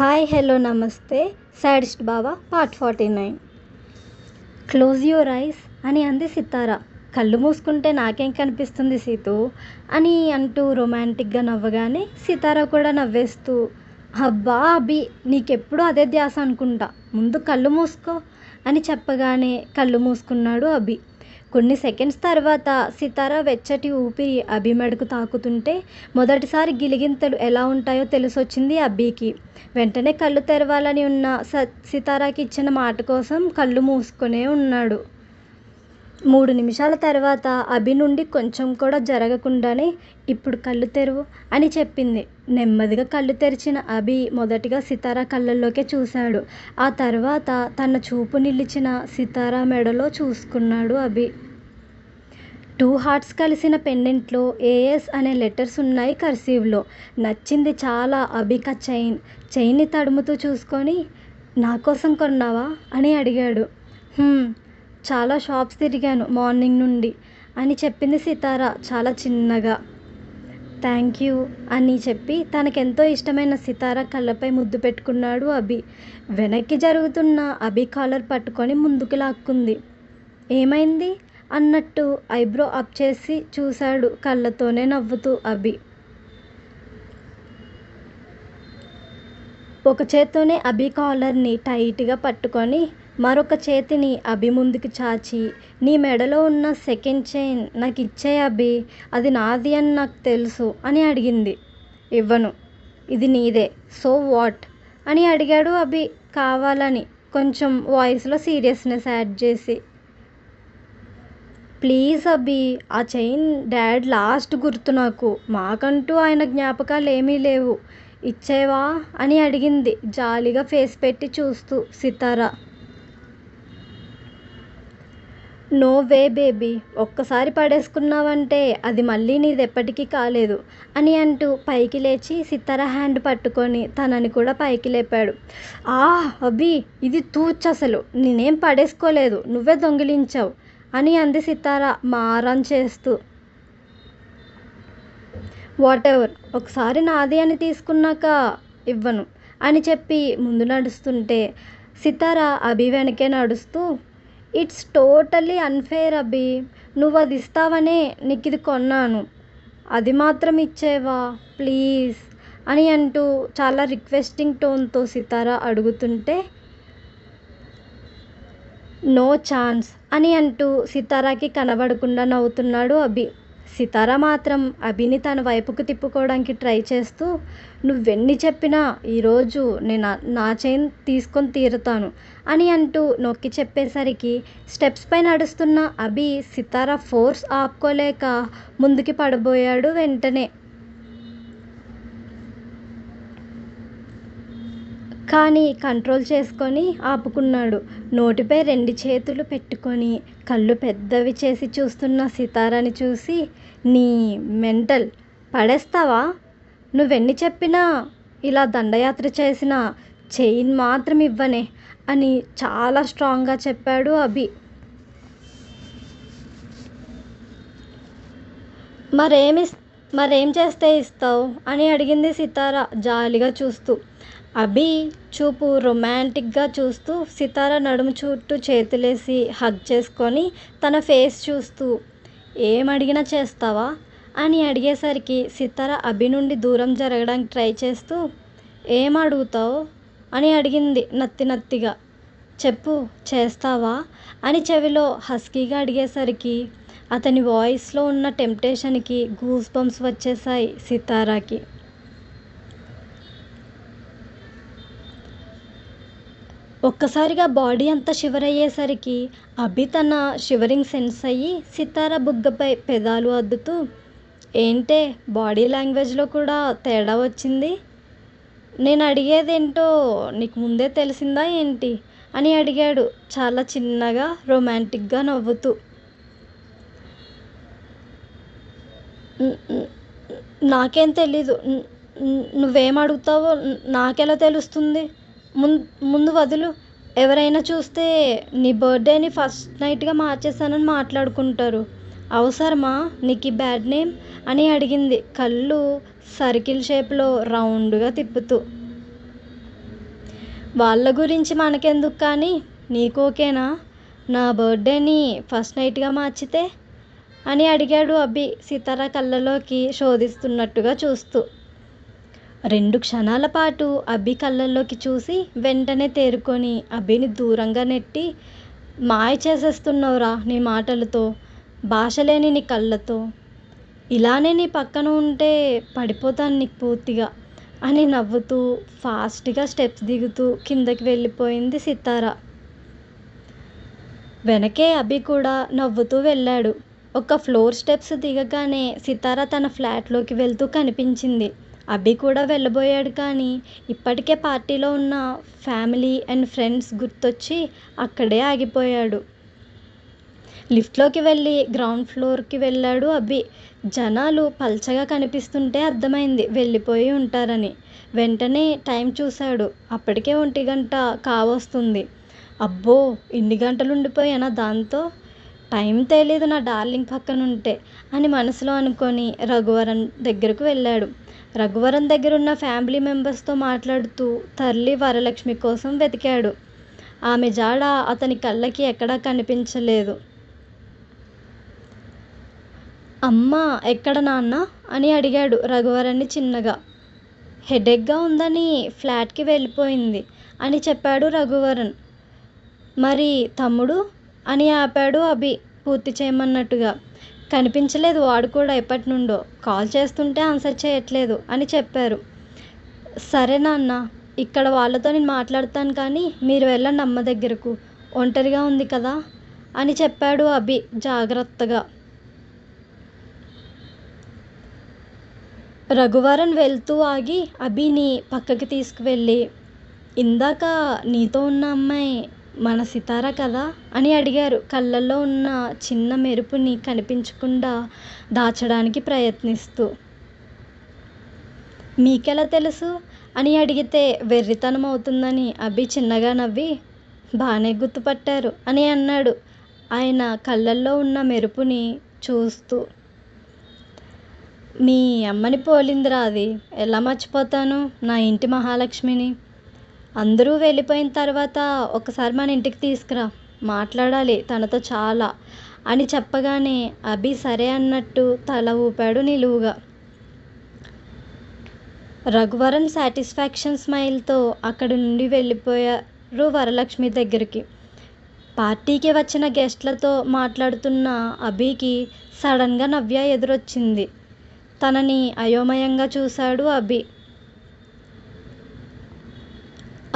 Hi hello నమస్తే sadist బావా part 49. Close your eyes అని అంది సితార. కళ్ళు మూసుకుంటే నాకేం కనిపిస్తుంది సీతు అని అంటూ రొమాంటిక్గా నవ్వగానే సితార కూడా నవ్వేస్తూ, అబ్బా అభి నీకెప్పుడు అదే ధ్యాస అనుకుంటా, ముందు కళ్ళు మూసుకో అని చెప్పగానే కళ్ళు మూసుకున్నాడు అభి. కొన్ని సెకండ్స్ తర్వాత సితార వెచ్చటి ఊపిరి అభి మెడకు తాకుతుంటే మొదటిసారి గిలిగింతలు ఎలా ఉంటాయో తెలిసొచ్చింది అభికి. వెంటనే కళ్ళు తెరవాలని ఉన్న సితారాకి ఇచ్చిన మాట కోసం కళ్ళు మూసుకునే ఉన్నాడు. 3 నిమిషాల తర్వాత అభి నుండి కొంచెం కూడా జరగకుండానే ఇప్పుడు కళ్ళు తెరువు అని చెప్పింది. నెమ్మదిగా కళ్ళు తెరిచిన అభి మొదటిగా సితార కళ్ళల్లోకే చూశాడు. ఆ తర్వాత తన చూపు నిలిచిన సితార మెడలో చూసుకున్నాడు అభి. 2 హార్ట్స్ కలిసిన పెండెంట్లో ఏఎస్ అనే లెటర్స్ ఉన్నాయి కర్సివ్లో. నచ్చింది చాలా అభికి చైన్ని తడుముతూ చూసుకొని, నా కోసం కొన్నావా అని అడిగాడు. చాలా షాప్స్ తిరిగాను మార్నింగ్ నుండి అని చెప్పింది సితార చాలా చిన్నగా. థ్యాంక్ యూ అని చెప్పి తనకెంతో ఇష్టమైన సితార కళ్ళపై ముద్దు పెట్టుకున్నాడు అభి. వెనక్కి జరుగుతున్న అభి కాలర్ పట్టుకొని ముందుకు లాక్కుంది. ఏమైంది అన్నట్టు ఐబ్రో అప్ చేసి చూశాడు కళ్ళతోనే నవ్వుతూ అభి. ఒక చేత్తోనే అభి కాలర్ని టైట్గా పట్టుకొని మరొక చేతిని అభి ముందుకు చాచి, నీ మెడలో ఉన్న సెకండ్ చైన్ నాకు ఇచ్చేయి అభి, అది నాది అని నాకు తెలుసు అని అడిగింది. ఇవ్వను, ఇది నీదే, సో వాట్ అని అడిగాడు అభి కావాలని కొంచెం వాయిస్లో సీరియస్నెస్ యాడ్ చేసి. ప్లీజ్ అభి, ఆ చైన్ డాడ్ లాస్ట్ గుర్తు నాకు, మాకంటూ ఆయన జ్ఞాపకాలు ఏమీ లేవు, ఇచ్చేవా అని అడిగింది జాలిగా ఫేస్ పెట్టి చూస్తూ సితార. నో వే బేబీ, ఒక్కసారి పడేసుకున్నావంటే అది మళ్ళీ నీదెప్పటికీ కాలేదు అని అంటూ పైకి లేచి సితార హ్యాండ్ పట్టుకొని తనని కూడా పైకి లేపాడు. అభి ఇది తూచ్, అసలు నేనేం పడేసుకోలేదు, నువ్వే దొంగిలించావు అని అంది సితార మారం చేస్తూ. వాట్ ఎవర్, ఒకసారి నాది అని తీసుకున్నాక ఇవ్వను అని చెప్పి ముందు నడుస్తుంటే సితార అభి వెనకే నడుస్తూ, ఇట్స్ టోటలీ అన్ఫేర్ అభి, నువ్వు అది ఇస్తావనే నీకు ఇది కొన్నాను, అది మాత్రం ఇచ్చేవా ప్లీజ్ అని అంటూ చాలా రిక్వెస్టింగ్ టోన్తో సితార అడుగుతుంటే, నో ఛాన్స్ అని అంటూ సితారాకి కనబడకుండా నవ్వుతున్నాడు అభి. సితార మాత్రం అభిని తన వైపుకు తిప్పుకోవడానికి ట్రై చేస్తూ, నువ్వెన్ని చెప్పినా ఈరోజు నేను నా చైన్ తీసుకొని తీరుతాను అని అంటూ నొక్కి చెప్పేసరికి స్టెప్స్ పై నడుస్తున్న అభి సితార ఫోర్స్ ఆపుకోలేక ముందుకి పడబోయాడు. వెంటనే కానీ కంట్రోల్ చేసుకొని ఆపుకున్నాడు. నోటిపై 2 చేతులు పెట్టుకొని కళ్ళు పెద్దవి చేసి చూస్తున్న సితారాని చూసి, నీ మెంటల్, పడేస్తావా, నువ్వెన్ని చెప్పినా ఇలా దండయాత్ర చేసిన చైన్ మాత్రం ఇవ్వనే అని చాలా స్ట్రాంగ్గా చెప్పాడు అభి. మరేం చేస్తే ఇస్తావు అని అడిగింది సితార జాలిగా చూస్తూ. అభి చూపు రొమాంటిక్గా చూస్తూ సితార నడుము చుట్టూ చేతులేసి హగ్ చేసుకొని తన ఫేస్ చూస్తూ, ఏం అడిగినా చేస్తావా అని అడిగేసరికి సితార అభి నుండి దూరం జరగడానికి ట్రై చేస్తూ, ఏం అడుగుతావు అని అడిగింది నత్తిగా. చెప్పు, చేస్తావా అని చెవిలో హస్కీగా అడిగేసరికి అతని వాయిస్లో ఉన్న టెంప్టేషన్కి గూస్ బంప్స్ వచ్చేసాయి సితారాకి. ఒక్కసారిగా బాడీ అంతా షివర్ అయ్యేసరికి అభి తన షివరింగ్ సెన్స్ అయ్యి సితార బుగ్గపై పెదాలు అద్దుతూ, ఏంటే బాడీ లాంగ్వేజ్లో కూడా తేడా వచ్చింది, నేను అడిగేదేంటో నీకు ముందే తెలిసిందా ఏంటి అని అడిగాడు చాలా చిన్నగా రొమాంటిక్గా నవ్వుతూ. నాకేం తెలీదు, నువ్వేం అడుగుతావో నాకెలా తెలుస్తుంది, ముందు వదులు, ఎవరైనా చూస్తే నీ బర్త్డేని ఫస్ట్ నైట్గా మార్చేసానని మాట్లాడుకుంటారు, అవసరమా నీకు ఈ బ్యాడ్ నేమ్ అని అడిగింది కళ్ళు సర్కిల్ షేప్లో రౌండ్గా తిప్పుతూ. వాళ్ళ గురించి మనకెందుకు కానీ నీకు ఓకేనా నా బర్త్డేని ఫస్ట్ నైట్గా మార్చితే అని అడిగాడు అభి సితార కళ్ళలోకి శోధిస్తున్నట్టుగా చూస్తూ. 2 క్షణాల పాటు అభి కళ్ళల్లోకి చూసి వెంటనే తేరుకొని అభిని దూరంగా నెట్టి, మాయ చేసేస్తున్నావురా నీ మాటలతో, భాష లేని నీ కళ్ళతో, ఇలానే నీ పక్కన ఉంటే పడిపోతాను నీకు పూర్తిగా అని నవ్వుతూ ఫాస్ట్గా స్టెప్స్ దిగుతూ కిందకి వెళ్ళిపోయింది సితార. వెనకే అభి కూడా నవ్వుతూ వెళ్ళాడు. ఒక ఫ్లోర్ స్టెప్స్ దిగగానే సితార తన ఫ్లాట్లోకి వెళ్తూ కనిపించింది. అభి కూడా వెళ్ళబోయాడు కానీ ఇప్పటికే పార్టీలో ఉన్న ఫ్యామిలీ అండ్ ఫ్రెండ్స్ గుర్తొచ్చి అక్కడే ఆగిపోయాడు. లిఫ్ట్లోకి వెళ్ళి గ్రౌండ్ ఫ్లోర్కి వెళ్ళాడు అభి. జనాలు పల్చగా కనిపిస్తుంటే అర్థమైంది వెళ్ళిపోయి ఉంటారని. వెంటనే టైం చూశాడు. అప్పటికే 1 గంట కావస్తుంది. అబ్బో, ఇన్ని గంటలు ఉండిపోయానా దాంతో, టైం తెలీదు నా డార్లింగ్ పక్కనుంటే అని మనసులో అనుకొని రఘువరన్ దగ్గరకు వెళ్ళాడు. రఘువరన్ దగ్గరున్న ఫ్యామిలీ మెంబర్స్తో మాట్లాడుతూ తల్లి వరలక్ష్మి కోసం వెతికాడు. ఆమె జాడ అతని కళ్ళకి ఎక్కడా కనిపించలేదు. అమ్మ ఎక్కడ నాన్న అని అడిగాడు రఘువరన్ని చిన్నగా. హెడేక్గా ఉందని ఫ్లాట్కి వెళ్ళిపోయింది అని చెప్పాడు రఘువరన్. మరి తమ్ముడు అని ఆపాడు అభి పూర్తి చేయమన్నట్టుగా. కనిపించలేదు, వాడు కూడా ఎప్పటి నుండో కాల్ చేస్తుంటే ఆన్సర్ చేయట్లేదు అని చెప్పారు. సరే నాన్న, ఇక్కడ వాళ్ళతో నేను మాట్లాడతాను కానీ మీరు వెళ్ళండి అమ్మ దగ్గరకు, ఒంటరిగా ఉంది కదా అని చెప్పాడు అభి జాగ్రత్తగా. రఘువరన్ వెళ్తూ ఆగి అభిని పక్కకి తీసుకువెళ్ళి, ఇందాక నీతో ఉన్న అమ్మాయి మన సితార కదా అని అడిగారు కళ్ళల్లో ఉన్న చిన్న మెరుపుని కనిపించకుండా దాచడానికి ప్రయత్నిస్తూ. మీకెలా తెలుసు అని అడిగితే వెర్రితనం అవుతుందని అభి చిన్నగా నవ్వి, బాగానే గుర్తుపట్టారు అని అన్నాడు ఆయన కళ్ళల్లో ఉన్న మెరుపుని చూస్తూ. మీ అమ్మని పోలిందిరా అది, ఎలా మర్చిపోతాను, నా ఇంటి మహాలక్ష్మిని. అందరూ వెళ్ళిపోయిన తర్వాత ఒకసారి మన ఇంటికి తీసుకురా, మాట్లాడాలి తనతో చాలా అని చెప్పగానే అభి సరే అన్నట్టు తల ఊపాడు నిలువుగా. రఘువరన్ సాటిస్ఫాక్షన్ స్మైల్తో అక్కడి నుండి వెళ్ళిపోయారు వరలక్ష్మి దగ్గరికి. పార్టీకి వచ్చిన గెస్ట్లతో మాట్లాడుతున్న అభికి సడన్గా నవ్య ఎదురొచ్చింది. తనని అయోమయంగా చూశాడు అభి.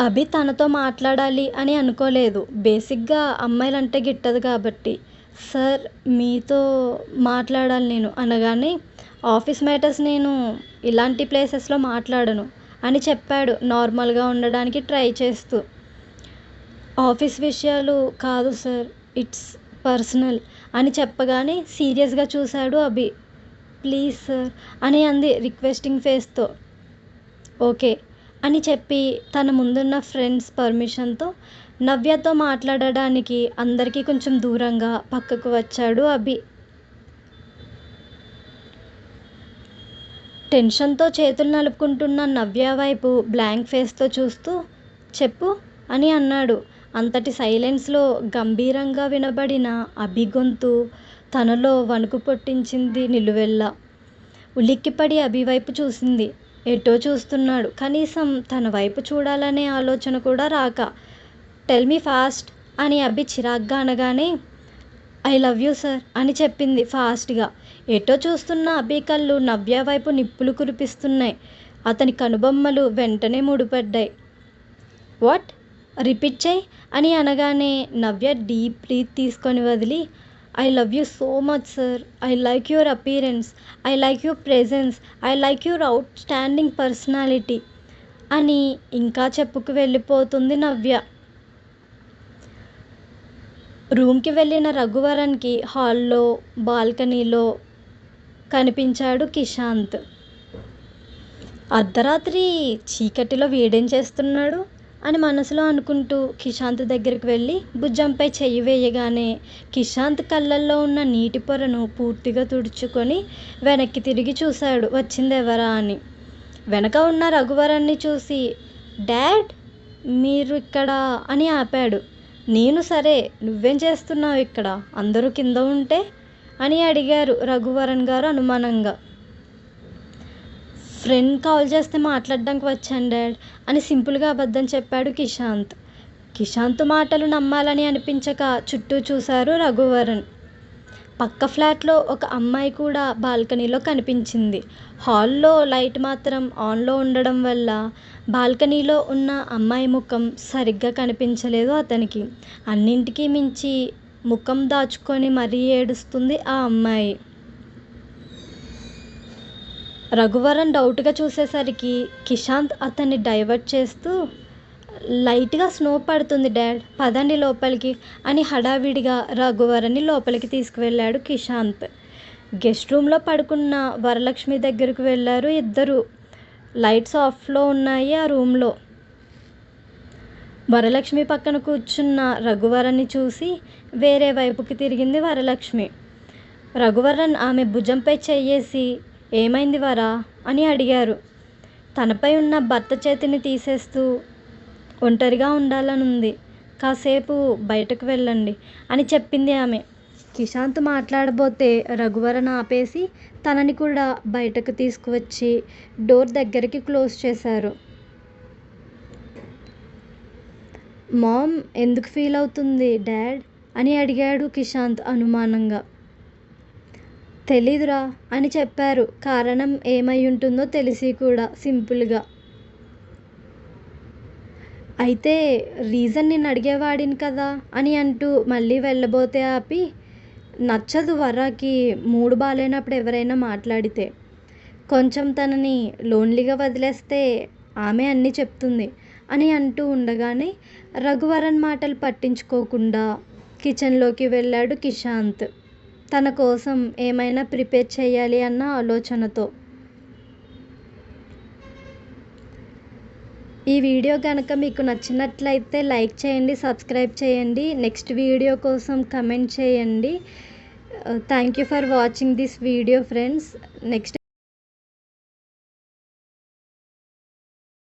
అభి తనతో మాట్లాడాలి అని అనుకోలేదు. బేసిక్గా అమ్మాయిలంటే గిట్టదు కాబట్టి. సార్ మీతో మాట్లాడాలి నేను అనగానే, ఆఫీస్ మ్యాటర్స్ నేను ఇలాంటి ప్లేసెస్లో మాట్లాడను అని చెప్పాడు నార్మల్గా ఉండడానికి ట్రై చేస్తూ. ఆఫీస్ విషయాలు కాదు సార్, ఇట్స్ పర్సనల్ అని చెప్పగానే సీరియస్గా చూశాడు అభి. ప్లీజ్ సార్ అని అంది రిక్వెస్టింగ్ ఫేస్తో. ఓకే అని చెప్పి తన ముందున్న ఫ్రెండ్స్ పర్మిషన్తో నవ్యతో మాట్లాడడానికి అందరికీ కొంచెం దూరంగా పక్కకు వచ్చాడు అభి. టెన్షన్తో చేతులు నలుపుకుంటున్న నవ్య వైపు బ్లాంక్ ఫేస్తో చూస్తూ చెప్పు అని అన్నాడు. అంతటి సైలెన్స్లో గంభీరంగా వినబడిన అభి గొంతు తనలో వణుకు పుట్టించింది నిలువెల్లా. ఉలిక్కిపడి అభి వైపు చూసింది. ఎటో చూస్తున్నాడు, కనీసం తన వైపు చూడాలనే ఆలోచన కూడా రాక. టెల్ మీ ఫాస్ట్ అని అభి చిరాగ్గా అనగానే, ఐ లవ్ యూ సార్ అని చెప్పింది ఫాస్ట్గా. ఎటో చూస్తున్న అభి కళ్ళు నవ్య వైపు నిప్పులు కురిపిస్తున్నాయి. అతని కనుబొమ్మలు వెంటనే ముడిపడ్డాయి. వాట్, రిపీట్ చేయి అని అనగానే నవ్య డీప్ బ్రీత్ తీసుకొని వదిలి, I love you so much sir, I like your appearance, I like your presence, I like your out standing personality అని ఇంకా చెప్పుకు వెళ్ళిపోతుంది నవ్య. రూమ్కి వెళ్ళిన రఘువరన్కి హాల్లో బాల్కనీలో కనిపించాడు కిషాంత్. అర్ధరాత్రి చీకటిలో వీడేం చేస్తున్నాడు అని మనసులో అనుకుంటూ కిషాంత్ దగ్గరికి వెళ్ళి భుజంపై చెయ్యి వేయగానే కిషాంత్ కళ్ళల్లో ఉన్న నీటి పొరను పూర్తిగా తుడుచుకొని వెనక్కి తిరిగి చూశాడు వచ్చిందెవరా అని. వెనక ఉన్న రఘువరన్ని చూసి, డాడ్ మీరు ఇక్కడ అని ఆపాడు. నేను సరే, నువ్వేం చేస్తున్నావు ఇక్కడ, అందరూ కింద ఉంటే అని అడిగారు రఘువరన్ గారు అనుమానంగా. ఫ్రెండ్ కాల్ చేస్తే మాట్లాడడానికి వచ్చాను డాడ్ అని సింపుల్గా అబద్ధం చెప్పాడు కిషాంత్. కిషాంత్ మాటలు నమ్మాలని అనిపించక చుట్టూ చూశారు రఘువరన్. పక్క ఫ్లాట్లో ఒక అమ్మాయి కూడా బాల్కనీలో కనిపించింది. హాల్లో లైట్ మాత్రం ఆన్లో ఉండడం వల్ల బాల్కనీలో ఉన్న అమ్మాయి ముఖం సరిగ్గా కనిపించలేదు అతనికి. అన్నింటికీ మించి ముఖం దాచుకొని మరీ ఏడుస్తుంది ఆ అమ్మాయి. రఘువరన్ డౌట్గా చూసేసరికి కిషాంత్ అతన్ని డైవర్ట్ చేస్తూ, లైట్గా స్నో పడుతుంది డాడ్, పదండి లోపలికి అని హడావిడిగా రఘువరన్ని లోపలికి తీసుకువెళ్ళాడు కిషాంత్. గెస్ట్ రూమ్లో పడుకున్న వరలక్ష్మి దగ్గరకు వెళ్ళారు ఇద్దరు. లైట్స్ ఆఫ్లో ఉన్నాయి ఆ రూమ్లో. వరలక్ష్మి పక్కన కూర్చున్న రఘువరన్ని చూసి వేరే వైపుకి తిరిగింది వరలక్ష్మి. రఘువరన్ ఆమె భుజంపై చెయ్యేసి, ఏమైంది వరా అని అడిగారు. తనపై ఉన్న భర్త చేతిని తీసేస్తూ, ఒంటరిగా ఉండాలనుంది, కాసేపు బయటకు వెళ్ళండి అని చెప్పింది ఆమె. కిషాంత్ మాట్లాడబోతే రఘువరన్ ఆపేసి తనని కూడా బయటకు తీసుకువచ్చి డోర్ దగ్గరికి క్లోజ్ చేశారు. మామ్ ఎందుకు ఫీల్ అవుతుంది డాడ్ అని అడిగాడు కిషాంత్ అనుమానంగా. తెలీదురా అని చెప్పారు. కారణం ఏమై ఉంటుందో తెలిసి కూడా సింపుల్గా. అయితే రీజన్ నేను అడిగేవాడిని కదా అని అంటూ మళ్ళీ వెళ్ళబోతే ఆపి, నచ్చదు వరాకి మూడు బాగాలేనప్పుడు ఎవరైనా మాట్లాడితే. కొంచెం తనని లోన్లీగా వదిలేస్తే ఆమె అన్నీ చెప్తుంది అని అంటూ ఉండగానే రఘువరన్ మాటలు పట్టించుకోకుండా కిచెన్లోకి వెళ్ళాడు కిషాంత్, తన కోసం ఏమైనా ప్రిపేర్ చేయాలి అన్న ఆలోచనతో. ఈ వీడియో కనుక మీకు నచ్చినట్లయితే లైక్ చేయండి, సబ్స్క్రైబ్ చేయండి. నెక్స్ట్ వీడియో కోసం కమెంట్ చేయండి. Thank you for watching this video friends. Next